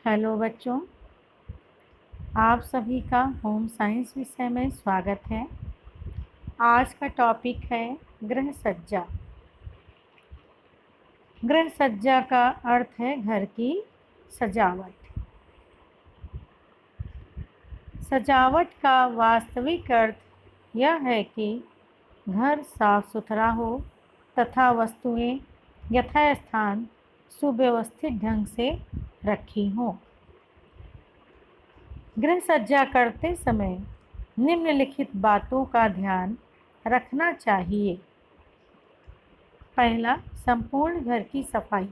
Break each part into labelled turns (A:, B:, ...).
A: Hello बच्चों, आप सभी का होम साइंस विषय में स्वागत है। आज का टॉपिक है गृह सज्जा। गृह सज्जा का अर्थ है घर की सजावट। सजावट का वास्तविक अर्थ यह है कि घर साफ सुथरा हो तथा वस्तुएं यथास्थान सुव्यवस्थित ढंग से रखी हों। गृह सज्जा करते समय निम्नलिखित बातों का ध्यान रखना चाहिए। पहला, संपूर्ण घर की सफाई।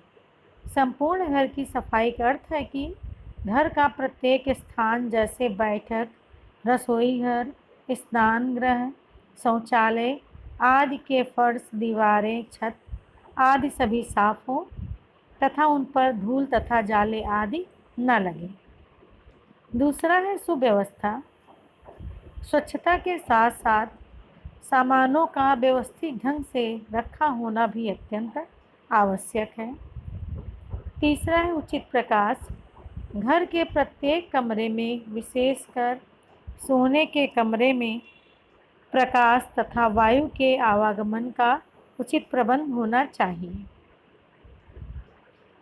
A: संपूर्ण घर की सफाई का अर्थ है कि घर का प्रत्येक स्थान जैसे बैठक, रसोई घर, स्नान गृह, शौचालय आदि के फर्श, दीवारें, छत आदि सभी साफ हो तथा उन पर धूल तथा जाले आदि न लगे। दूसरा है सुव्यवस्था। स्वच्छता के साथ साथ सामानों का व्यवस्थित ढंग से रखा होना भी अत्यंत आवश्यक है। तीसरा है उचित प्रकाश। घर के प्रत्येक कमरे में, विशेषकर सोने के कमरे में, प्रकाश तथा वायु के आवागमन का उचित प्रबंध होना चाहिए।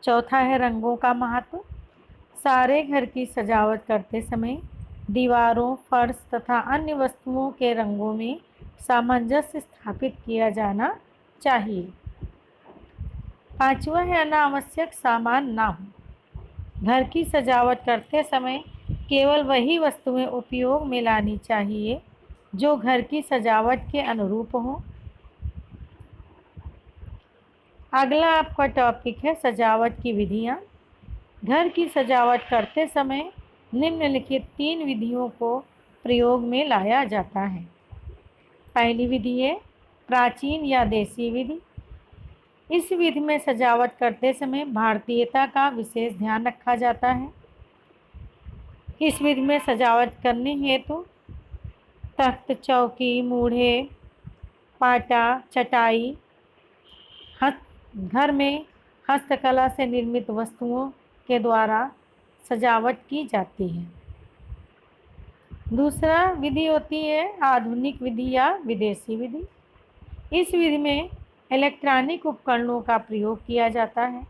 A: चौथा है रंगों का महत्व। सारे घर की सजावट करते समय दीवारों, फर्श तथा अन्य वस्तुओं के रंगों में सामंजस्य स्थापित किया जाना चाहिए। पांचवा है अनावश्यक सामान ना हो। घर की सजावट करते समय केवल वही वस्तुएं उपयोग में लानी चाहिए जो घर की सजावट के अनुरूप हो। अगला आपका टॉपिक है सजावट की विधियां। घर की सजावट करते समय निम्नलिखित 3 विधियों को प्रयोग में लाया जाता है। पहली विधि है प्राचीन या देसी विधि। इस विधि में सजावट करते समय भारतीयता का विशेष ध्यान रखा जाता है। इस विधि में सजावट करने हेतु तख्त, चौकी, मूढ़े, पाटा, चटाई, घर में हस्तकला से निर्मित वस्तुओं के द्वारा सजावट की जाती है। दूसरा विधि होती है आधुनिक विधि या विदेशी विधि। इस विधि में इलेक्ट्रॉनिक उपकरणों का प्रयोग किया जाता है।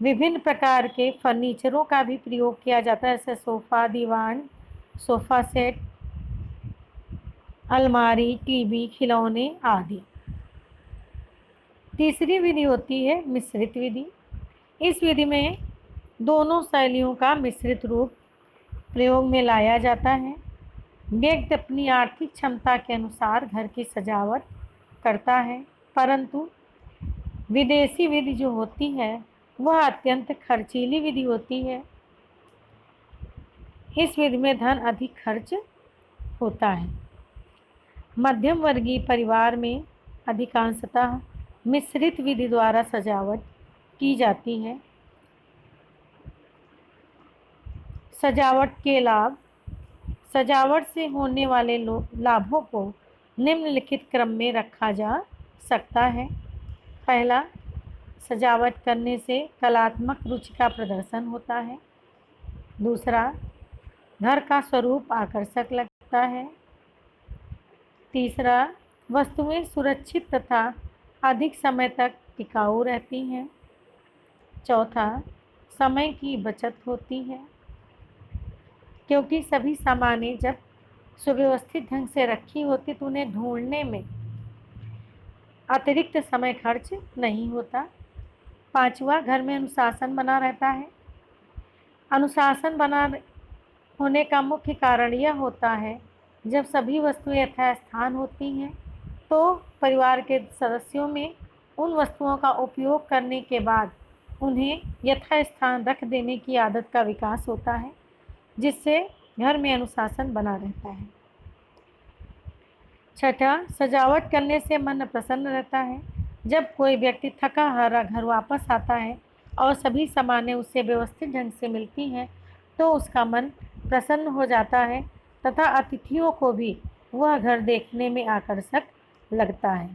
A: विभिन्न प्रकार के फर्नीचरों का भी प्रयोग किया जाता है, जैसे सोफ़ा, दीवान, सोफ़ा सेट, अलमारी, टीवी, खिलौने आदि। तीसरी विधि होती है मिश्रित विधि। इस विधि में दोनों शैलियों का मिश्रित रूप प्रयोग में लाया जाता है। व्यक्ति अपनी आर्थिक क्षमता के अनुसार घर की सजावट करता है, परंतु विदेशी विधि जो होती है वह अत्यंत खर्चीली विधि होती है। इस विधि में धन अधिक खर्च होता है। मध्यम वर्गीय परिवार में अधिकांशतः मिश्रित विधि द्वारा सजावट की जाती है। सजावट के लाभ। सजावट से होने वाले लाभों को निम्नलिखित क्रम में रखा जा सकता है। पहला, सजावट करने से कलात्मक रुचि का प्रदर्शन होता है। दूसरा, घर का स्वरूप आकर्षक लगता है। तीसरा, वस्तुएं सुरक्षित तथा अधिक समय तक टिकाऊ रहती हैं। चौथा, समय की बचत होती है, क्योंकि सभी सामानें जब सुव्यवस्थित ढंग से रखी होती तो उन्हें ढूंढने में अतिरिक्त समय खर्च नहीं होता। पांचवा, घर में अनुशासन बना रहता है। अनुशासन बना होने का मुख्य कारण यह होता है जब सभी वस्तुएं यथास्थान होती हैं तो परिवार के सदस्यों में उन वस्तुओं का उपयोग करने के बाद उन्हें यथास्थान रख देने की आदत का विकास होता है, जिससे घर में अनुशासन बना रहता है। छठा, सजावट करने से मन प्रसन्न रहता है। जब कोई व्यक्ति थका हारा घर वापस आता है और सभी सामानें उसे व्यवस्थित ढंग से मिलती हैं तो उसका मन प्रसन्न हो जाता है तथा अतिथियों को भी वह घर देखने में आकर्षक लगता है।